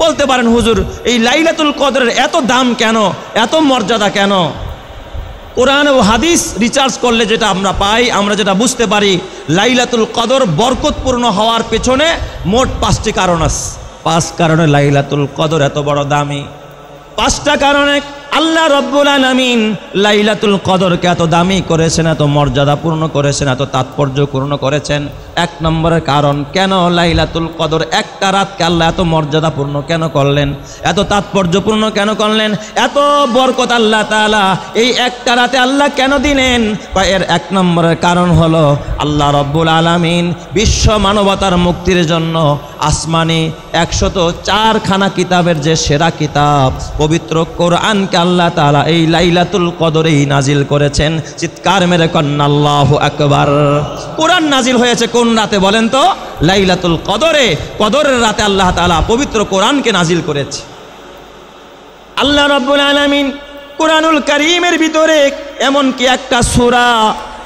বলতে পারেন হুজুর এই লাইলাতুল কদরের এত দাম কেন, এত মর্যাদা কেন? কোরআন ও হাদিস রিসার্চ করলে যেটা আমরা পাই, আমরা যেটা বুঝতে পারি, লাইলাতুল কদর বরকতপূর্ণ হওয়ার পেছনে মোট 5টি কারণ আছে। 5 কারণে লাইলাতুল কদর এত বড় দামি। 5টা কারণে আল্লাহ রব্বুল আলামিন লাইলাতুল কদরকে এত দামি করেছেন, এত মর্যাদাপূর্ণ করেছেন, এত তাৎপর্যপূর্ণ করেছেন। 1 নম্বরের কারণ, কেন লাইলাতুল কদর একটা রাতকে আল্লাহ এত মর্যাদাপূর্ণ কেন করলেন, এত তাৎপর্যপূর্ণ কেন করলেন, এত বরকত আল্লাহ তাআলা এই একটা রাতে আল্লাহ কেন দিলেন? এর 1 নম্বরের কারণ হলো আল্লাহ রব্বুল আলামিন বিশ্ব মানবতার মুক্তির জন্য আসমানি 104খানা কিতাবের যে সেরা কিতাব পবিত্র কোরআনকে আল্লাহ তাআলা এই লাইলাতুল কদরেই নাজিল করেছেন। চিৎকার মেরে কন্না আল্লাহু আকবার। কোরআন নাজিল হয়েছে কোন রাতে বলেন তো? লাইলাতুল কদরে। কদরের রাতে আল্লাহ তাআলা পবিত্র কোরআনকে নাজিল করেছে। আল্লাহ রাব্বুল আলামিন কোরআনুল কারীমের ভিতরে এমন কি একটা সূরা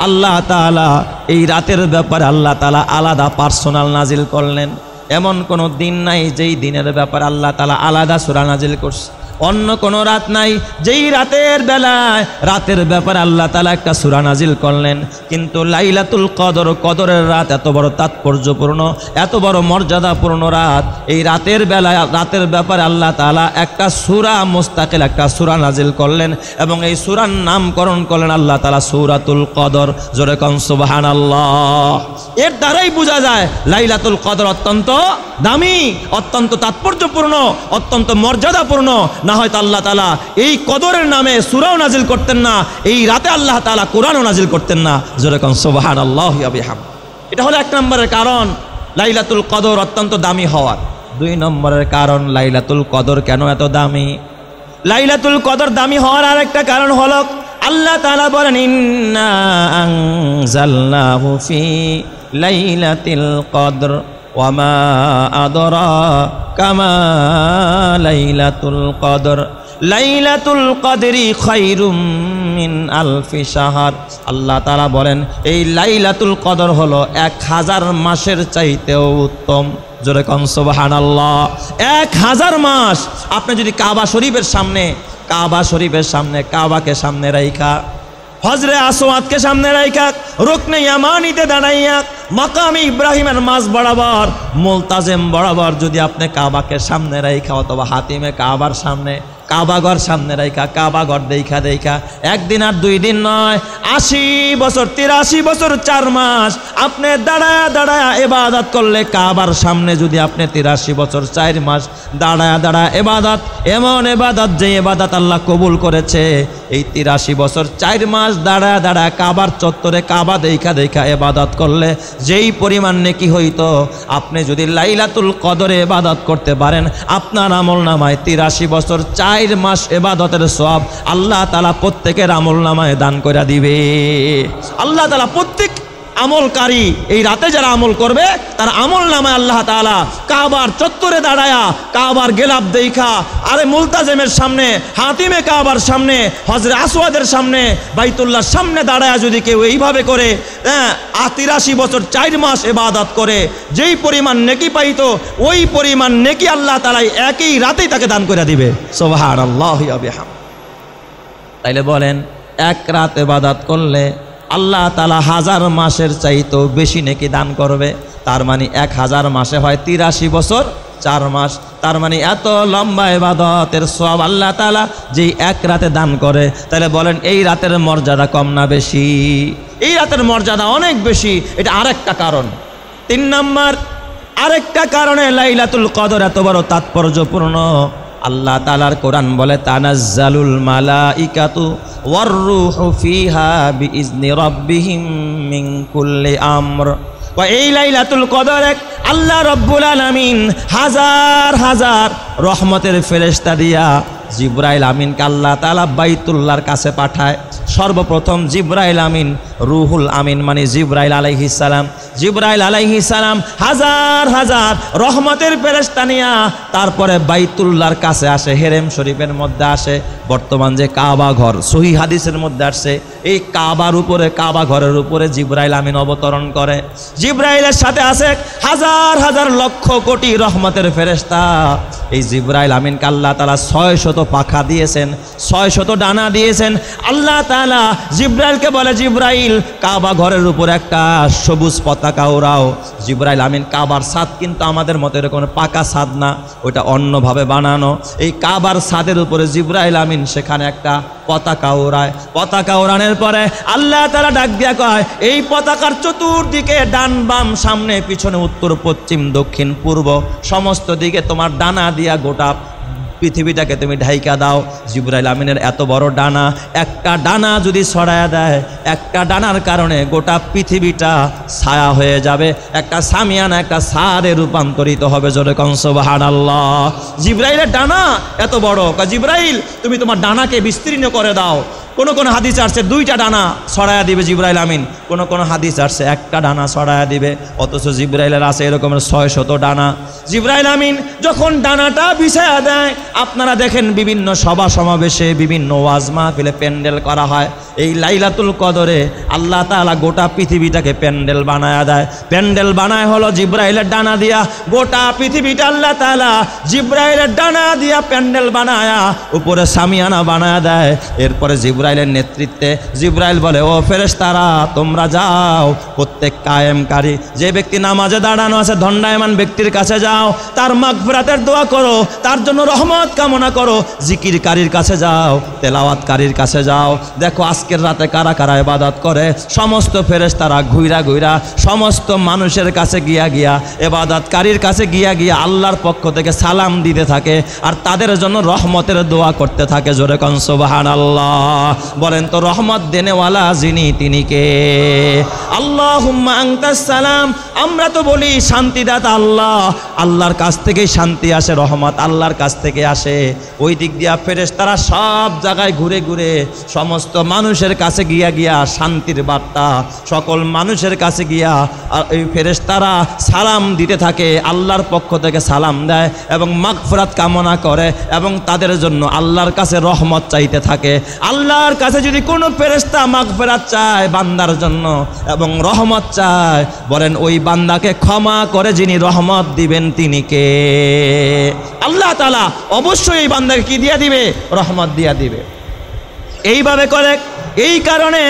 আল্লাহ তাআলা এই রাতের ব্যাপারে আল্লাহ তাআলা আলাদা পার্সোনাল নাজিল করলেন। এমন কোনো দিন নাই যেই দিনের ব্যাপারে আল্লাহ তাআলা আলাদা সূরা নাজিল করছে। অন্য কোনো রাত নাই যেই রাতের বেলায় রাতের ব্যাপারে আল্লাহ তাআলা একটা সূরা নাজিল করলেন। কিন্তু লাইলাতুল কদর, কদরের রাত এত বড় তাৎপর্যপূর্ণ, এত বড় মর্যাদাপূর্ণ রাত, এই রাতের বেলায় রাতের ব্যাপারে আল্লাহ তাআলা একটা সূরা মুস্তাকিল একটা সূরা নাজিল করলেন এবং এই সূরার নামকরণ করলেন আল্লাহ তাআলা সূরাতুল কদর। জোরে কোন সুবহানাল্লাহ। এর দ্বারাই বোঝা যায় লাইলাতুল কদর অত্যন্ত দামি, অত্যন্ত তাৎপর্যপূর্ণ, অত্যন্ত মর্যাদাপূর্ণ। না হয়তো আল্লাহ তাআলা এই কদরের নামে সূরাও নাজিল করতেন না, এই রাতে আল্লাহ তাআলা কোরআনও নাজিল করতেন না। জোরে কোন সুবহানাল্লাহি ওয়া বিহামদিহি। এটা হলো 1 নম্বরের কারণ লাইলাতুল কদর অত্যন্ত দামি হওয়ার। 2 নম্বরের কারণ লাইলাতুল কদর কেন এত দামি। লাইলাতুল কদর দামি হওয়ার আরেকটা কারণ হলো আল্লাহ তাআলা বলেন ইন্না আনজালনাহু ফি লাইলাতিল কদর ওয়ামা আদরাকা মা লাইলাতুল কদর লাইলাতুল কদরি খায়রুম মিন আলফি শাহর। আল্লাহ তাআলা বলেন এই লাইলাতুল কদর হলো 1000 মাসের চাইতেও উত্তম। জোরে কোন সুবহানাল্লাহ। 1000 মাস আপনি যদি কাবা শরীফের সামনে কাবাকে সামনে রাইখা, হজরে আসওয়াদকে সামনে রাইখা, রুকনে ইয়ামানিতে দাঁড়াইয়া, মাকামে ইব্রাহিমের মাঝ বরাবর, মুলতাজিম বরাবর যদি আপনি কাবাকে সামনে রাইখা অথবা হাতিমে কাবার সামনে কাবাঘর সামনে রাইখা কাবাঘর দেখা একদিন আর 2 দিন নয়, 80 বছর 83 বছর 4 মাস আপনি দাঁড়ায়া ইবাদত করলে কাবার সামনে যদি আপনি 83 বছর 4 মাস দাঁড়ায়া ইবাদত, এমন ইবাদত যে ইবাদত আল্লাহ কবুল করেছে, এই 83 বছর 4 মাস দাঁড়ায়া কাবার চত্বরে কাবা দেখা ইবাদত করলে যেই পরিমাণ নেকি হইতো, আপনি যদি লাইলাতুল কদরে ইবাদত করতে পারেন আপনার আমলনামায় 83 বছর 4 মাস ইবাদতের সওয়াব আল্লাহ তাআলা প্রত্যেকের আমলনামায় দান করে দিবে। আল্লাহ তাআলা প্রত্যেক আমলকারী এই রাতে যারা আমল করবে তার আমলনামায় আল্লাহ তাআলা কাবার চত্বরে দাঁড়ায়া কাবার গেলাপ দেখা, আরে মুলতাজিমের সামনে, হাতিমে কাবার সামনে, হজরে আসওয়াদের সামনে, বাইতুল্লাহর সামনে দাঁড়ায়া যদি কেউ এইভাবে করে 83 বছর 4 মাস ইবাদত করে যেই পরিমাণ নেকি পাইতো, ওই পরিমাণ নেকি আল্লাহ তাআলা একই রাতেই তাকে দান করে দিবে। সুবহানাল্লাহি ওয়া বিহামদিহি। তাইলে বলেন এক রাত ইবাদত করলে আল্লাহ তাআলা 1000 মাসের চাইতেও বেশি নেকি দান করবে। তার মানে 1000 মাসে হয় 83 বছর 4 মাস। তার মানে এত লম্বা ইবাদতের সওয়াব আল্লাহ তাআলা যেই এক রাতে দান করে, তাহলে বলেন এই রাতের মর্যাদা কম না বেশি? এই রাতের মর্যাদা অনেক বেশি। এটা আরেকটা কারণ। 3 নম্বর আরেকটা কারণে লাইলাতুল কদর এত বড় তাৎপর্যপূর্ণ। আল্লাহ তাআলার কোরআন বলে তানাজ্জালুল মালাইকাতু ওয়ার রূহু ফিহা বিইজনি রাব্বিহিম মিন কুল্লি আমর। এই লাইলাতুল কদরে আল্লাহ রাব্বুল আলামিন হাজার রহমতের ফেরেশতা দিয়া জিবরাইল আমিনকে আল্লাহ তাআলা বাইতুল্লাহর কাছে পাঠায়। সর্বপ্রথম জিব্রাইল আমিন, রুহুল আমিন মানে জিব্রাইল আলাইহিস সালাম। জিব্রাইল আলাইহিস সালাম হাজার হাজার রহমতের ফেরেশতা নিয়া তারপরে বাইতুল্লাহর কাছে আসে, হেরেম শরীফের মধ্যে আসে। বর্তমান যে কাবা ঘর, সহিহ হাদিসের মধ্যে আসছে, এই কাবার উপরে, কাবা ঘরের উপরে জিব্রাইল আমিন অবতরণ করে। জিব্রাইলের সাথে আছে হাজার হাজার লক্ষ কোটি রহমতের ফেরেশতা। এই জিব্রাইল আমিনকে আল্লাহ তাআলা 600 পাখা দিয়েছেন, 600 ডানা দিয়েছেন। আল্লাহ তাআলা জিব্রাইলকে বলে, জিব্রাইল কাবা ঘরের উপর একটা সবুজ পতাকা ওড়াও। জিব্রাইল আমিন কাবার ছাদ কিন্তু আমাদের মতো এরকম পাকা ছাদ না, ওইটা অন্যভাবে বানানো। এই কাবার ছাদের উপরে জিব্রাইল আমিন সেখানে একটা পতাকা ওড়ায়। পতাকা ওড়ানোর পরে আল্লাহ তাআলা ডাক দিয়া কয়, এই পতাকার চতুর্দিকে ডান বাম সামনে পিছনে উত্তর পশ্চিম দক্ষিণ পূর্ব সমস্ত দিকে তোমার ডানা দিয়া গোটা পৃথিবীটাকে তুমি ঢাইকা দাও। জিব্রাইল আমিনের এত বড় ডানা, একটা ডানা যদি ছড়ায়া দেয়, একটা ডানার কারণে গোটা পৃথিবীটা ছায়া হয়ে যাবে, একটা সামিয়ানা একটা ছাদে রূপান্তরিত হবে। জোরে কোন সুবহানাল্লাহ। জিব্রাইলের ডানা এত বড়, জিব্রাইল তুমি তোমার ডানাকে বিস্তীর্ণ করে দাও। কোন কোন হাদিস আসছে 2টা ডানা ছড়ায়া দিবে জিব্রাইল আমিন, কোন কোন হাদিস আসছে একটা ডানা ছড়ায়া দিবে, অথচ জিব্রাইলের আছে এরকমের 600 ডানা। জিব্রাইল আমিন যখন ডানাটা বিছায়া দেয়, আপনারা দেখেন বিভিন্ন সভা সমাবেশে, বিভিন্ন ওয়াজ মাহফিলে প্যান্ডেল করা হয়। এই লাইলাতুল কদরে আল্লাহ তাআলা গোটা পৃথিবীটাকে প্যান্ডেল বানায়া দেয়। প্যান্ডেল বানায় হলো জিব্রাইলের ডানা দিয়া, গোটা পৃথিবীটা আল্লাহ তাআলা জিব্রাইলের ডানা দিয়া প্যান্ডেল বানায়া উপরে সামিয়ানা বানায়া দেয়। এরপরে জিব্রাইলের নেতৃত্বে জিব্রাইল বলে, ও ফেরেশতারা তোমরা যাও, প্রত্যেক কায়েমকারী যে ব্যক্তি নামাজে দাঁড়ানো আছে দণ্ডায়মান ব্যক্তির কাছে যাও, তার মাগফিরাতের দোয়া করো, তার জন্য রহমত কামনা করো। জিকিরকারীর কাছে যাও, তেলাওয়াতকারীর কাছে যাও। দেখো আজকের রাতে কারা কারা ইবাদত করে, সমস্ত ফেরেশতারা ঘুইরা ঘুইরা সমস্ত মানুষের কাছে গিয়া গিয়া ইবাদতকারীর কাছে গিয়া গিয়া আল্লাহর পক্ষ থেকে সালাম দিতে থাকে আর তাদের জন্য রহমতের দোয়া করতে থাকে। জোরে কোন সুবহানাল্লাহ। বলেন তো রহমত দেনেওয়ালা যিনি তিনি কে? আল্লাহুম্মা আনতাস সালাম। আমরা তো বলি শান্তিদাতা আল্লাহ, আল্লাহর কাছ থেকেই শান্তি আসে, রহমত আল্লাহর কাছ থেকে আসে। ওই দিক দিয়া ফেরেশতারা সব জায়গায় ঘুরে ঘুরে সমস্ত মানুষের কাছে গিয়া গিয়া শান্তির বার্তা সকল মানুষের কাছে গিয়া এই ফেরেশতারা সালাম দিতে থাকে, আল্লাহর পক্ষ থেকে সালাম দেয় এবং মাগফিরাত কামনা করে এবং তাদের জন্য আল্লাহর কাছে রহমত চাইতে থাকে। আল্লাহর কাছে যদি কোনো ফেরেশতা মাগফিরাত চায় বান্দার জন্য এবং রহমত চায়, বলেন ওই বান্দাকে ক্ষমা করে যিনি রহমত দিবেন তিনি কে? আল্লাহ তাআলা অবশ্যই এই বান্দাকে কি দিয়া দিবে? রহমত দিয়া দিবে। এইভাবে করে, এই কারণে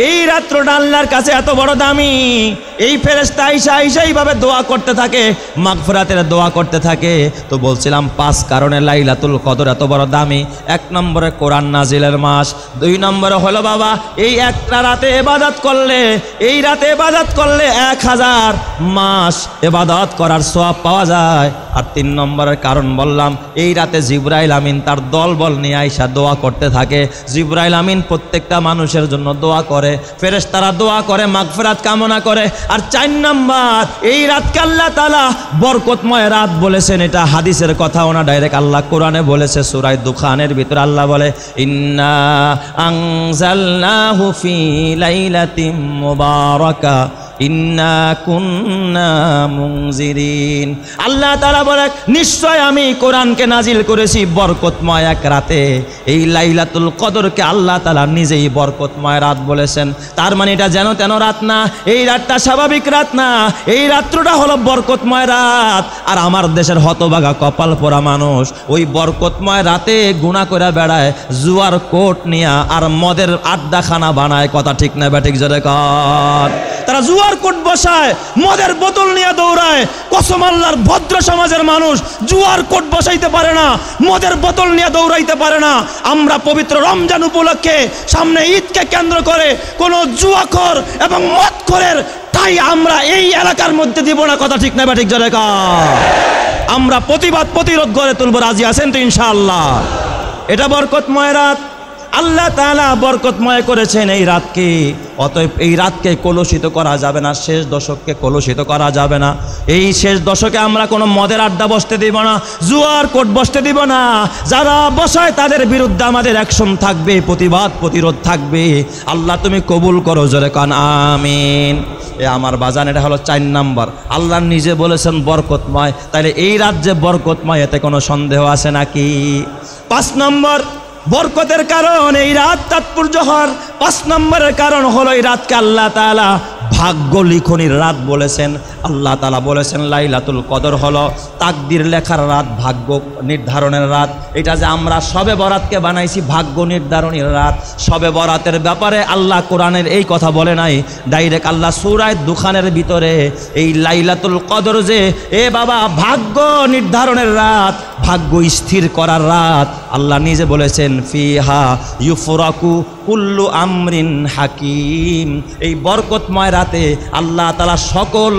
এই রাত্রটা আল্লাহর কাছে এত বড় দামি। এই ফেরেশতা আইসা আইসা এইভাবে দোয়া করতে থাকে, মাগফিরাতের দোয়া করতে থাকে। তো বলছিলাম 5 কারণে লাইলাতুল কদর এত বড় দামি। 1 নম্বরে কোরআন নাজিলের মাস, 2 নম্বরে হলো বাবা এই একটা রাতে ইবাদত করলে, এই রাতে ইবাদত করলে 1000 মাস ইবাদত করার সওয়াব পাওয়া যায়। আর 3 নম্বরের কারণ বললাম, এই রাতে জিব্রাইল আমিন তার দলবল নিয়ে আইসা দোয়া করতে থাকে। জিব্রাইল আমিন প্রত্যেকটা মানুষের জন্য দোয়া করে, ফেরেশতারা দোয়া করে, মাগফিরাত কামনা করে। আর 4 নাম্বার, এই রাতকে আল্লাহ তাআলা বরকতময় রাত বলেছেন। এটা হাদিসের কথা না, ডাইরেক্ট আল্লাহ কোরআনে বলেছে। সূরা দুখানের ভিতরে আল্লাহ বলে, ইন্না আনজালনাহু ফি লাইলাতিন মুবারাকা ইন্না কুন্না মুনজিরিন। আল্লাহ তাআলা বলে, নিশ্চয় আমি কোরআনকে নাজিল করেছি বরকতময় এক রাতে। এই লাইলাতুল কদরকে আল্লাহ তাআলা নিজেই বরকতময় রাত বলেছেন। তার মানে এটা যেন তেন রাত না, এই রাতটা স্বাভাবিক রাত না, এই রাত্রটা হলো বরকতময় রাত। আর আমার দেশের হতভাগা কপাল পোড়া মানুষ ওই বরকতময় রাতে গুনাহ করে বেড়ায়, জুয়ার কোট নিয়া আর মদের আড্ডাখানা বানায়। কথা ঠিক না ব্যাঠিক? জোরে কর। তারা জুয়ার কোট বসায়, মদের বোতল নিয়ে দৌড়ায়। কসম আল্লাহর, ভদ্র সমাজের মানুষ জুয়ার কোট বসাইতে পারে না, মদের বোতল নিয়ে দৌড়াইতে পারে না। আমরা পবিত্র রমজান উপলক্ষে সামনে ঈদকে কেন্দ্র করে কোনো জুয়াখোর এবং মদখোরের তাই আমরা এই এলাকার মধ্যে দিব না। কথা ঠিক না ব্যাঠিক? জোরে কর। আমরা প্রতিবাদ প্রতিরোধ গড়ে তুলব। রাজি আছেন তো ইনশাআল্লাহ? এটা বরকতময় রাত। আল্লাহ তাআলা বরকতময় করেছেন এই রাতকে। অতএব এই রাতকে কলুষিত করা যাবে না, শেষ দশককে কলুষিত করা যাবে না। এই শেষ দশকে আমরা কোনো মদের আড্ডা বসতে দিব না, জুয়ার কোর্ট বসতে দিব না। যারা বসায় তাদের বিরুদ্ধে আমাদের অ্যাকশন থাকবে, প্রতিবাদ প্রতিরোধ থাকবে। আল্লাহ তুমি কবুল করো, জোরে কান আমিন। এ আমার বাজান, এটা হলো 4 নম্বর। আল্লাহ নিজে বলেছেন বরকতময়, তাইলে এই রাত যে বরকতময় এতে কোনো সন্দেহ আছে নাকি? 5 নম্বর বরকতের কারণ এই রাত তাৎপর্য হওয়ার 5 নম্বরের কারণ হলো এই রাতকে আল্লাহ তাআলা ভাগ্য লিখনির রাত বলেছেন। আল্লাহ তাআলা বলেছেন লাইলাতুল কদর হলো তাকদির লেখার রাত, ভাগ্য নির্ধারণের রাত। এটা যে আমরা শবে বরাতকে বানাইছি ভাগ্য নির্ধারণের রাত। শবে বরাতের ব্যাপারে আল্লাহ কোরআনের এই কথা বলে নাই, ডাইরেক্ট আল্লাহ সূরা দুখানের ভিতরে এই লাইলাতুল কদর যে বাবা ভাগ্য নির্ধারণের রাত, ভাগ্য স্থির করার রাত, আল্লাহ নিজে বলেছেন ফিহা ইউফরাকু কুল্লু আমরিন হাকিম। এই বরকতময় রাতে আল্লাহ তাআলা সকল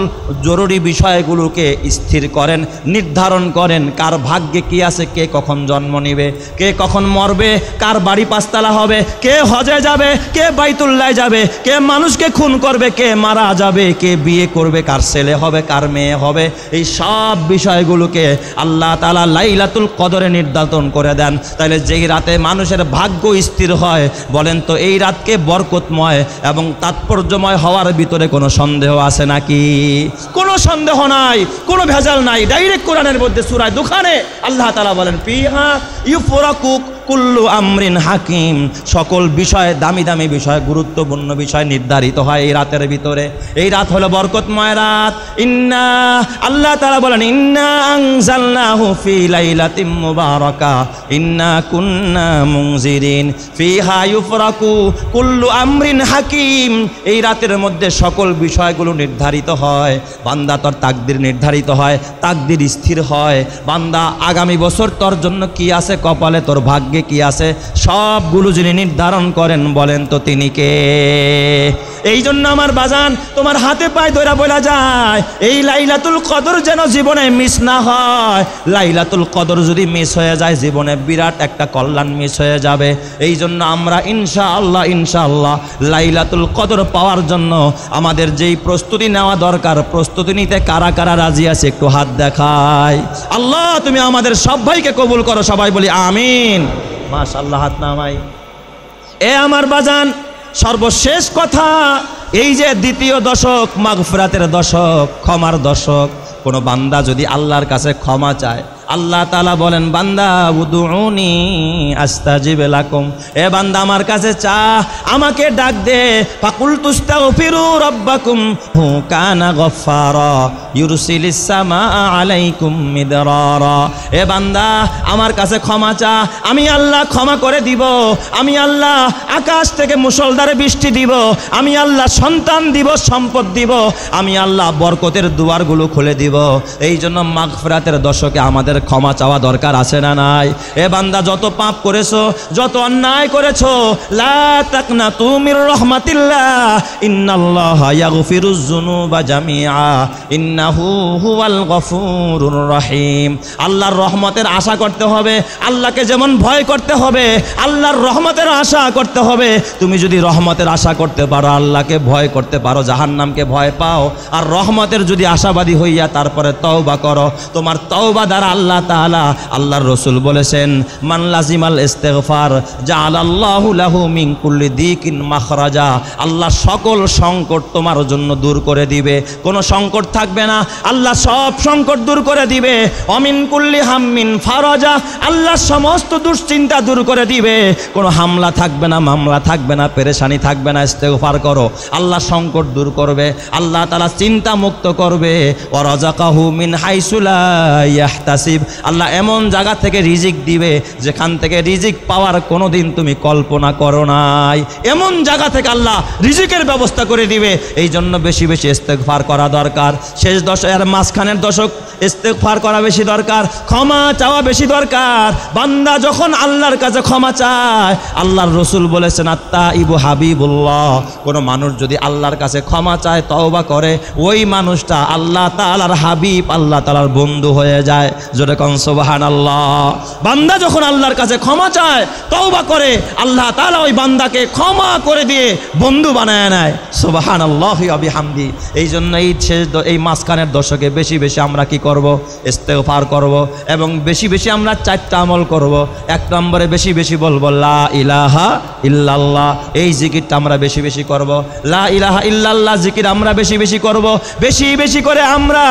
জরুরি বিষয়গুলোকে স্থির করেন, নির্ধারণ করেন। কার ভাগ্যে কি আছে, কে কখন জন্ম নেবে, কে কখন মরবে, কার বাড়ি 5 তলা হবে, কে হজে যাবে, কে বাইতুল্লাহ যাবে, কে মানুষকে খুন করবে, কে মারা যাবে, কে বিয়ে করবে, কার ছেলে হবে, কার মেয়ে হবে। এই সব বিষয়গুলোকে আল্লাহ তাআলা লাইলাতুল কদরে নির্ধারণ করে দেন। তাহলে যেই রাতে মানুষের ভাগ্য স্থির হয়, বলেন তো এই রাতকে বরকতময় এবং তাৎপর্যময় হওয়ার ভিতরে কোনো সন্দেহ আছে নাকি? কোনো সন্দেহ নাই, কোনো ভেজাল নাই। ডাইরেক্ট কোরআনের মধ্যে সূরা দুখানে আল্লাহ তাআলা বলেন ফিহা ইউফরাকু কুল্লু আমরিন হাকিম। সকল বিষয়, দামি দামি বিষয়, গুরুত্বপূর্ণ বিষয় নির্ধারিত হয় এই রাতের ভিতরে। এই রাত হলো বরকতময় রাত। ইন্না, আল্লাহ তাআলা বলেন ইন্না আনজালনাহু ফি লাইলাতিম মুবারাকা ইন্না কুন্না মুনজিরিন ফিহা ইউফরাকু কুল্লু আমরিন হাকিম। এই রাতের মধ্যে সকল বিষয়গুলো নির্ধারিত হয়। বান্দা তোর তাকদির নির্ধারিত হয়, তাকদির স্থির হয়। বান্দা আগামী বছর তোর জন্য কি আছে কপালে, তোর ভাগ্যে কি আছে, সবগুলো যিনি নির্ধারণ করেন, বলেন তো তিনি কে? এই জন্য আমার বাজান, তোমার হাতে পায়ে ধরা বলা যায় এই লাইলাতুল কদর যেন জীবনে মিস না হয়। লাইলাতুল কদর যদি মিস হয়ে যায়, জীবনে বিরাট একটা কল্যাণ মিস হয়ে যাবে। এই জন্য আমরা ইনশাআল্লাহ ইনশাআল্লাহ লাইলাতুল কদর পাওয়ার জন্য আমাদের যেই প্রস্তুতি নেওয়া দরকার, প্রস্তুতি নিতে কারা কারা রাজি আছে একটু হাত দেখায়। আল্লাহ তুমি আমাদের সবাইকে কবুল করো, সবাই বলি আমিন। মাশাআল্লাহ, হাত নামাই। এ আমার বাজান, সর্বশেষ কথা, এই যে দ্বিতীয় দশক, মাগফিরাতের দশক, ক্ষমার দশক। কোনো বান্দা যদি আল্লাহর কাছে ক্ষমা চায়, আল্লাহ তাআলা বলেন বান্দা উদুউনি আস্তাজিব লাকুম। এ বান্দা আমার কাছে চা, আমাকে ডাক দে। ফাকুলতুস্তাগফিরু রাব্বাকুম হু কানা গফফারা ইউরসিলিস সামাআ আলাইকুম মিদরারা। এ বান্দা আমার কাছে ক্ষমা চা, আমি আল্লাহ ক্ষমা করে দিব। আমি আল্লাহ আকাশ থেকে মুষলধারে বৃষ্টি দিব। আমি আল্লাহ সন্তান দিব, সম্পদ দিব। আমি আল্লাহ বরকতের দুয়ারগুলো খুলে দিব। এই জন্য মাগফিরাতের দশকে আমাদের ক্ষমা চাওয়া দরকার আছে না নাই? এ বান্দা যত পাপ করেছো, যত অন্যায় করেছো, লা তাকনাতু মির রাহমাতিল্লাহ ইন্নাল্লাহা ইয়াগফিরুজ যুনুবা জামিআ ইন্নাহু হুয়াল গফুরুর রহিম। আল্লাহর রহমতের আশা করতে হবে, আল্লাহকে যেমন ভয় করতে হবে, আল্লাহর রহমতের আশা করতে হবে। তুমি যদি রহমতের আশা করতে পারো, আল্লাহকে ভয় করতে পারো, জাহান্নামকে ভয় পাও, আর রহমতের যদি আশাবাদী হইয়া তারপরে তওবা করো, তোমার তওবা দ্বারা আল্লাহ তাআলা, আল্লাহর রাসূল বলেছেন মান লাজিমাল ইস্তিগফার জাআলাল্লাহু লাহু মিন কুল্লি দিকিন মাখরাজা। আল্লাহ সকল সংকট তোমার জন্য দূর করে দিবে, কোনো সংকট থাকবে না, আল্লাহ সব সংকট দূর করে দিবে। অমিন কুল্লি হাম্মিন ফারাজা, আল্লাহ সমস্ত দুশ্চিন্তা দূর করে দিবে। কোনো হামলা থাকবে না, মামলা থাকবে না, পেরেশানি থাকবে না। ইস্তিগফার করো, আল্লাহ সংকট দূর করবে, আল্লাহ তাআলা চিন্তা মুক্ত করবে। ওয়া রাযাকাহু মিন হাইসু লা ইয়াহতাসিব, আল্লাহ এমন জায়গা থেকে রিজিক দিবে যেখান থেকে রিজিক পাওয়ার কোনোদিন তুমি কল্পনা করো নাই। এমন জায়গা থেকে আল্লাহ রিজিকের ব্যবস্থা করে দিবে। এই জন্য বেশি বেশি ইস্তেগফার করা দরকার। শেষ দশকের মাঝখানের দশক ইস্তেগফার করা বেশি দরকার, ক্ষমা চাওয়া বেশি দরকার। বান্দা যখন আল্লাহর কাছে ক্ষমা চায়, আল্লাহর রাসূল বলেছেন আত্তাইবু হাবিবুল্লাহ, কোনো মানুষ যদি আল্লাহর কাছে ক্ষমা চায়, তওবা করে, ওই মানুষটা আল্লাহ তাআলার হাবিব, আল্লাহ তাআলার বন্ধু হয়ে যায়। জোরে কোন সুবহানাল্লাহ। বান্দা যখন আল্লাহর কাছে ক্ষমা চায়, তওবা করে, আল্লাহ তাআলা ওই বান্দাকে ক্ষমা করে দিয়ে বন্ধু বানায় নেয়। সুবহানাল্লাহি ওয়া বিহামদি। এই জন্য এই মাঝখানের দশকে বেশি বেশি আমরা কি করব? ইস্তেগফার করব এবং বেশি বেশি আমরা 4টা আমল করব। 1 নম্বরে বেশি বেশি বলবো লা ইলাহা ইল্লাল্লাহ, এই জিকিরটা আমরা বেশি বেশি করব। লা ইলাহা ইল্লাল্লাহ জিকির আমরা বেশি বেশি করব। বেশি বেশি করে আমরা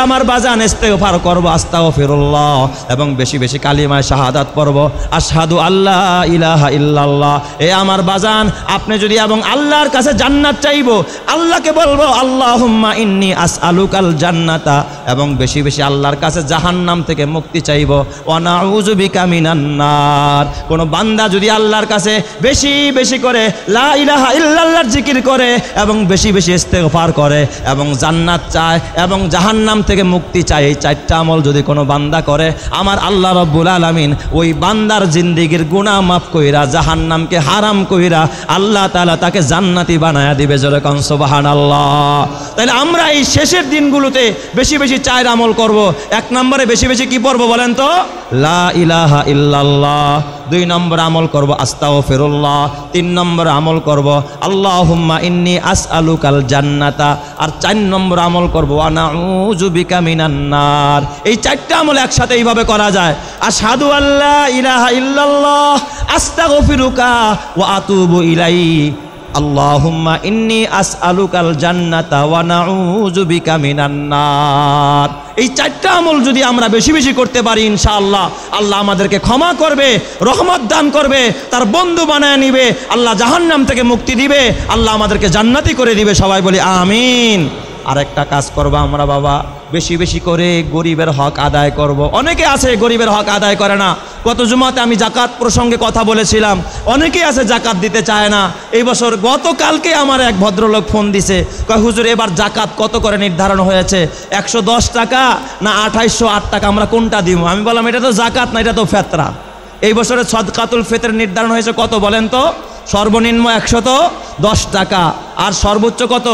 আমার বাজান ইস্তেগফার করব, আস্তাগফিরুল্লাহ, এবং বেশি বেশি কালিমা শাহাদাত পড়ব, আশহাদু আল্লা ইলাহা ইল্লাল্লাহ। আমার বাজান আপনি যদি এবং আল্লাহর কাছে জান্নাত চাইবো, আল্লাহকে বলবো আল্লাহুম্মা ইন্নী আসআলুকাল জান্নাতা, এবং বেশি বেশি আল্লাহর কাছে জাহান্নাম থেকে মুক্তি চাইবো, ওয়া নাউযু বিকা মিনান নার। কোন বান্দা যদি আল্লাহর কাছে বেশি বেশি করে লা ইলাহা ইল্লাল্লাহর জিকির করে এবং বেশি বেশি ইস্তেগফার করে এবং জান্নাত চায় এবং জাহান্নাম থেকে মুক্তি চায়, এই 4টা আমল যদি কোনো বান্দা করে, আমার আল্লাহ রাব্বুল আলামিন ওই বান্দার জিন্দেগির গুনাহ মাফ কইরা, জাহান্নামকে হারাম কইরা আল্লাহ তাআলা তাকে জান্নাতি বানায়া দিবে। জোরে কোন সুবহানাল্লাহ। তাহলে আমরা এই শেষের দিনগুলোতে বেশি বেশি 4 আমল করব। 1 নম্বরে বেশি বেশি কি পড়ব বলেন তো? লা ইলাহা ইল্লাল্লাহ। 2 নম্বর আমল করব আস্তাগফিরুল্লাহ। 3 নম্বর আমল করব আল্লাহুম্মা ইন্নী আসআলুকাল জান্নাতা। আর 4 নম্বর আমল করব ওয়া নাউযু বিকা মিনান নার। এই 4টা আমল একসাথে এইভাবে করা যায়। আশহাদু আল্লা ইলাহা ইল্লাল্লাহ, আস্তাগফিরুকা ওয়া আতুবু ইলাইক, আল্লাহুম্মা ইন্নী আসআলুকাল জান্নাতা ওয়া নাউযু বিকা মিনান নার। এই 4টা আমল যদি আমরা বেশি বেশি করতে পারি, ইনশাআল্লাহ আল্লাহ আমাদেরকে ক্ষমা করবে, রহমত দান করবে, তার বন্ধু বানায় নিবে, আল্লাহ জাহান্নাম থেকে মুক্তি দিবে, আল্লাহ আমাদেরকে জান্নাতি করে দিবে। সবাই বলি আমিন। আরেকটা কাজ করবো আমরা বাবা, বেশি বেশি করে গরিবের হক আদায় করব। অনেকে আছে গরিবের হক আদায় করে না। গত জুমাতে আমি জাকাত প্রসঙ্গে কথা বলেছিলাম, অনেকেই আছে জাকাত দিতে চায় না। এই বছর গতকালকে আমার এক ভদ্রলোক ফোন দিছে, কয় হুজুর এবার জাকাত কত করে নির্ধারণ হয়েছে? 110 টাকা না 2808 টাকা, আমরা কোনটা দিব? আমি বললাম এটা তো জাকাত না, এটা তো ফেতরা। এই বছরে সদকাতুল ফিতর নির্ধারণ হয়েছে কত বলেন তো? সর্বনিম্ন 110 টাকা আর সর্বোচ্চ কত?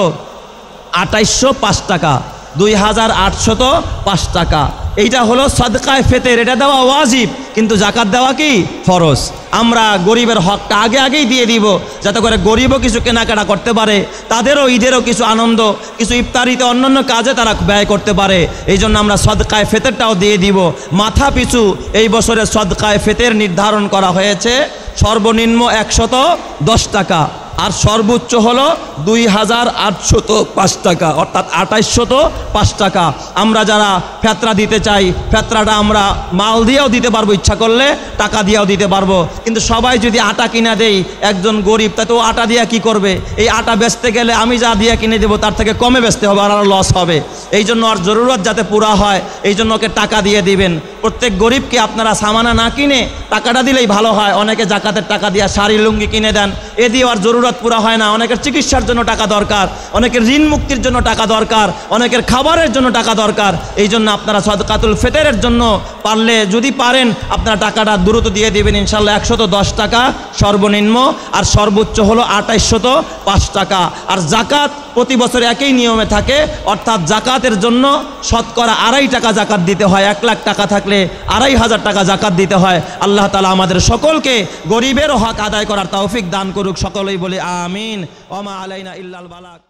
2805 টাকা, 2805 টাকা। এইটা হলো সদকায়ে ফিতর, এটা দেওয়া ওয়াজিব, কিন্তু জাকাত দেওয়া কি ফরজ। আমরা গরিবের হকটা আগেই দিয়ে দিব, যাতে করে গরিবও কিছু কেনাকাটা করতে পারে, তাদেরও ঈদেরও কিছু আনন্দ, কিছু ইফতারিতে অন্যান্য কাজে তারা ব্যয় করতে পারে। এই জন্য আমরা সদকায়ে ফিতরটাও দিয়ে দিব। মাথা পিছু এই বছরের সদকায়ে ফিতর নির্ধারণ করা হয়েছে সর্বনিম্ন 110 টাকা আর সর্বোচ্চ হলো 2805 টাকা, অর্থাৎ 2805 টাকা। আমরা যারা ফেতরা দিতে চাই, ফেতরাটা আমরা মাল দিয়েও দিতে পারবো, ইচ্ছা করলে টাকা দিয়েও দিতে পারবো। কিন্তু সবাই যদি আটা কিনা দেই, একজন গরিব তা তো আটা দিয়ে কি করবে? এই আটা বেচতে গেলে আমি যা দিয়ে কিনে দেবো তার থেকে কমে বেচতে হবে, আর লস হবে। এই জন্য আর জরুরত যাতে পুরা হয়, এই জন্য ওকে টাকা দিয়ে দিবেন। প্রত্যেক গরিবকে আপনারা সামানা না কিনে টাকাটা দিলেই ভালো হয়। অনেকে জাকাতের টাকা দিয়ে শাড়ি লুঙ্গি কিনে দেন, এ দিয়ে আর জরুরত পুরা হয় না। অনেকের চিকিৎসার জন্য টাকা দরকার, অনেকের ঋণ মুক্তির জন্য টাকা দরকার, অনেকের খাবারের জন্য টাকা দরকার। এই জন্য আপনারা সদকাতুল ফিতরের জন্য পারলে, যদি পারেন, আপনারা টাকাটা দ্রুত দিয়ে দিবেন। ইনশাল্লাহ 110 টাকা সর্বনিম্ন আর সর্বোচ্চ হলো 2805 টাকা। আর জাকাত প্রতি বছর একই নিয়মে থাকে, অর্থাৎ জাকাতের জন্য শতকরা 2.5 টাকা জাকাত দিতে হয়। 1 লাখ টাকা থাকলে 2.500 টাকা জাকাত দিতে হয়। আল্লাহ তাআলা আমাদের সকলকে গরিবের হক আদায় করার তৌফিক দান করুক। সকলেই বলে আমিন। ওয়া মা আলাইনা ইল্লাল বালাগ।